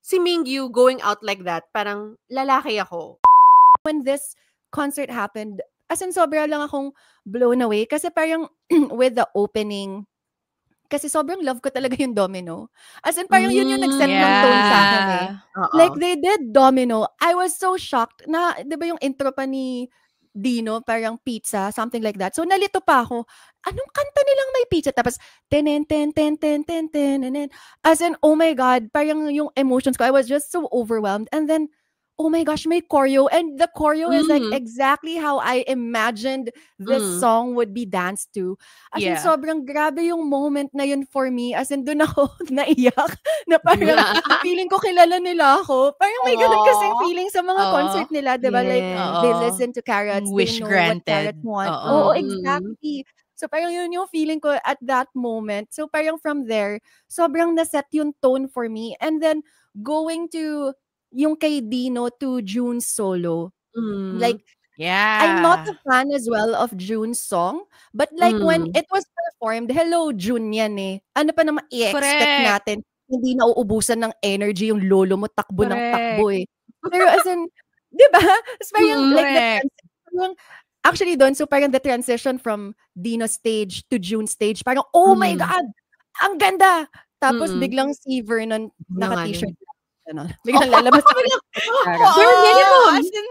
si Mingyu going out like that, parang lalaki ako. When this concert happened, as in sobra lang akong blown away kasi parang with the opening, kasi sobrang love ko talaga yung Domino. As in parang yun yung nag-set ng tone sa akin eh. Like they did Domino. I was so shocked na, di ba yung intro pa ni Dino, parang pizza, something like that. So nalito pa ako, anong kanta nilang may pizza? Tapos, ten ten ten ten ten ten. As in, oh my God, parang yung emotions ko, I was just so overwhelmed. And then, oh my gosh, may choreo. And the choreo is like exactly how I imagined this song would be danced to. As in, sobrang grabe yung moment na yun for me. As in, dun ako naiyak. Na parang feeling ko kilala nila ako. Parang may ganun kasing feeling sa mga concert nila, diba? Like, they listen to Carrots. Wish they know granted. what Carrots want. Oo, exactly. So parang yun yung feeling ko at that moment. So parang from there, sobrang naset yung tone for me. And then, going to yung kay Dino to June's solo. Like, I'm not a fan as well of June's song, but like when it was performed, hello June yan eh. Ano pa naman i-expect natin? Hindi na uubusan ng energy yung lolo mo, takbo ng takbo eh. Pero as in, di ba? Parang like the transition, actually doon, so parang the transition from Dino stage to June stage, parang oh my God, ang ganda! Tapos biglang si Vernon naka-t-shirt. Ano, biglang lalabas sa as in,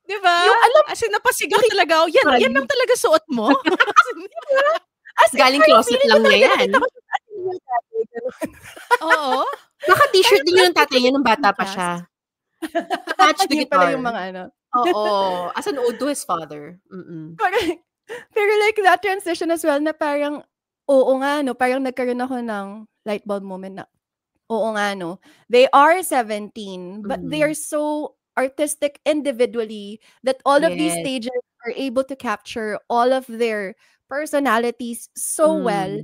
di ba? As in, napasigaw talaga ako. Yan lang talaga suot mo? As galing closet lang niya yan. Oo. Naka-t-shirt din yung tatay niya nung bata pa siya. Attached the guitar. Yung mga ano. Oo. As an ode to his father. Correct. Pero like that transition as well na parang, oo nga, no, parang nagkaroon ako ng light bulb moment na, oo nga, no. They are 17, but they are so artistic individually that all of these stages are able to capture all of their personalities so well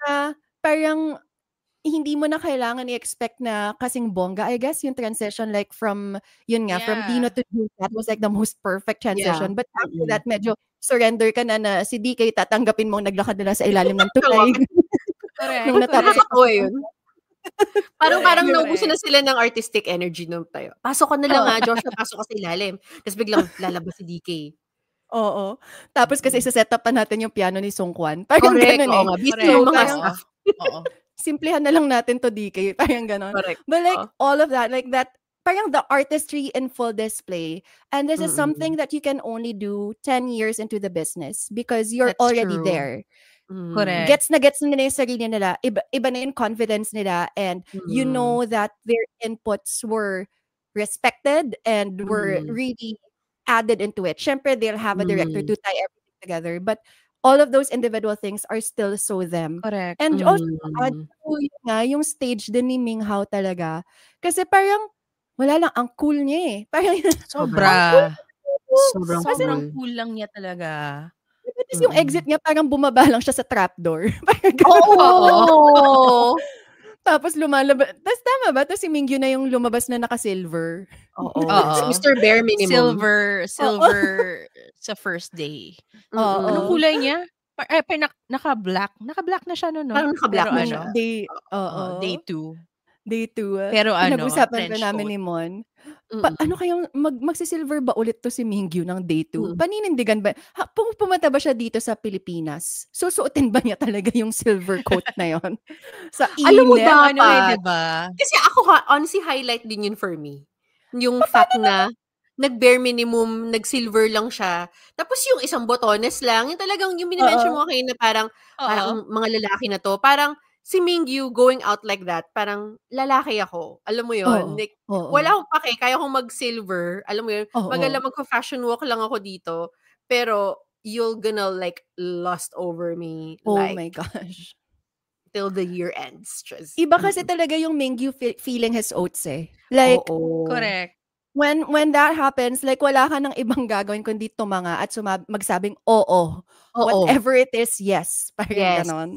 na parang hindi mo na kailangan i-expect na kasing bongga. I guess yung transition like from, yun nga, from Dino to June, that was like the most perfect transition. But after that, medyo surrender ka na si DK tatanggapin mo naglakad nila sa ilalim ng tulay. Correct. Nung natapos ako yun. Parang naubusan na sila ng artistic energy nung tayo. Pasok ka na lang Joshua, pasok ka sa ilalim. Tapos biglang lalabas si DK. Oo. Tapos kasi isa-set up pa natin yung piano ni Song Kwan. Parang ganun simplihan na lang natin to DK. Parang ganun. But like all of that, like that, parang the artistry in full display. And this is something that you can only do 10 years into the business because you're already there. Correct. Gets na nila yung sarili nila. Iba na yung confidence nila. And you know that their inputs were respected and were really added into it. Syempre, they'll have a director to tie everything together. But all of those individual things are still so them. Correct. And also, yung stage din ni Ming Hao talaga. Kasi parang, wala lang, ang cool niya eh. Parang, sobrang cool lang niya talaga. Tapos yung exit niya, parang bumaba lang siya sa trapdoor. Tapos lumalabas. Tapos tama ba? Tapos si Mingyu na yung lumabas na naka-silver. Si Mr. Bare Minimum. Silver sa first day. Anong kulay niya? Naka-black. Naka-black na siya no? Parang naka-black na siya. Day 2. Day 2. Pero nag-usapan pa namin ni Mon. Ano kayang magsi-silver ba ulit to si Mingyu ng day 2? Paninindigan ba? Pumunta ba siya dito sa Pilipinas? Susuotin ba niya talaga yung silver coat na yon? Sa alam mo dapat. Diba? Kasi ako honestly, highlight din yun for me. Yung fact na nag-bare minimum, nag-silver lang siya. Tapos yung isang botones lang, yung talagang yung minimension mo kayo na parang mga lalaki na to. Parang si Mingyu going out like that, parang lalaki ako. Alam mo yun? Like, wala akong pake, kaya akong mag-silver. Alam mo yun? Magfa-fashion walk lang ako dito. Pero, you're gonna like lust over me. Oh like, my gosh. Till the year ends. Just, iba kasi talaga yung Mingyu feeling his oats eh. Like, correct. When that happens, like wala ka nang ibang gagawin kundi tumanga at magsabing oo. Whatever it is, yes. Parang ganon.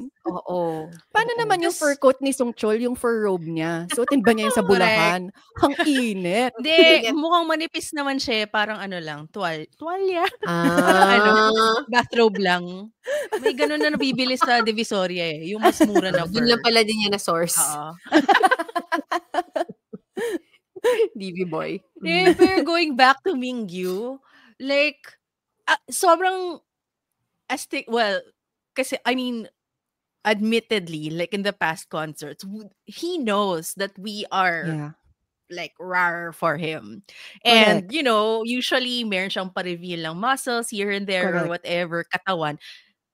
Paano naman yung fur coat ni Song Chol, yung fur robe niya? Suotin ba niya yung sa Bulacan? Ang init. Hindi, mukhang manipis naman siya. Parang ano lang, tuwalya. Bathrobe lang. May ganun na nabibili sa Divisoria eh. Yung mas mura na fur. Doon lang pala din niya na source. DV boy. Pero going back to Mingyu, like, sobrang well, kasi, I mean, admittedly, like in the past concerts, he knows that we are Yeah. like rare for him. Correct. And, usually meron siyang pa-reveal ng muscles here and there or Correct. whatever, katawan.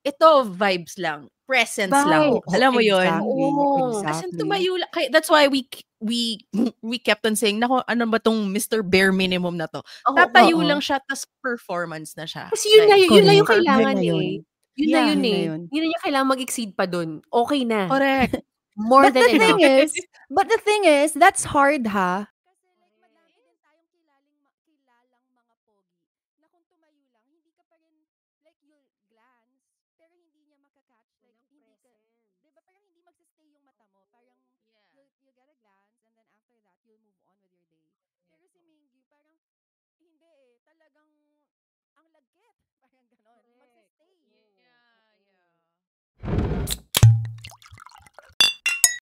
Ito, vibes lang. Presence lang. Vibes. Alam mo yun? Exactly. Oo. As in, Exactly. tumayo lang. That's why we kept on saying, naku, ano ba tong Mr. Bare Minimum na to? Oo. Tatayo Oo. lang siya, tas performance na siya. Kasi yun na Like, yun na yung Correct. Yun kailangan na yun. Yun na Yeah. yun Yun na eh. yun. Hindi na niya kailangan mag-exceed pa dun. Okay na. Correct. More But than the thing enough. is, that's hard, ha? Kasi like madami din tayong kilalang mga pogi na kung tumayo lang, hindi ka pa rin, like you'll glance, pero hindi niya makakatch, like hindi ka, di ba parang hindi magsistay yung mata mo, parang you'll get a glance and then after that, you'll move on with your day. Pero si Mingyu, parang hindi eh, talagang ang lagkit.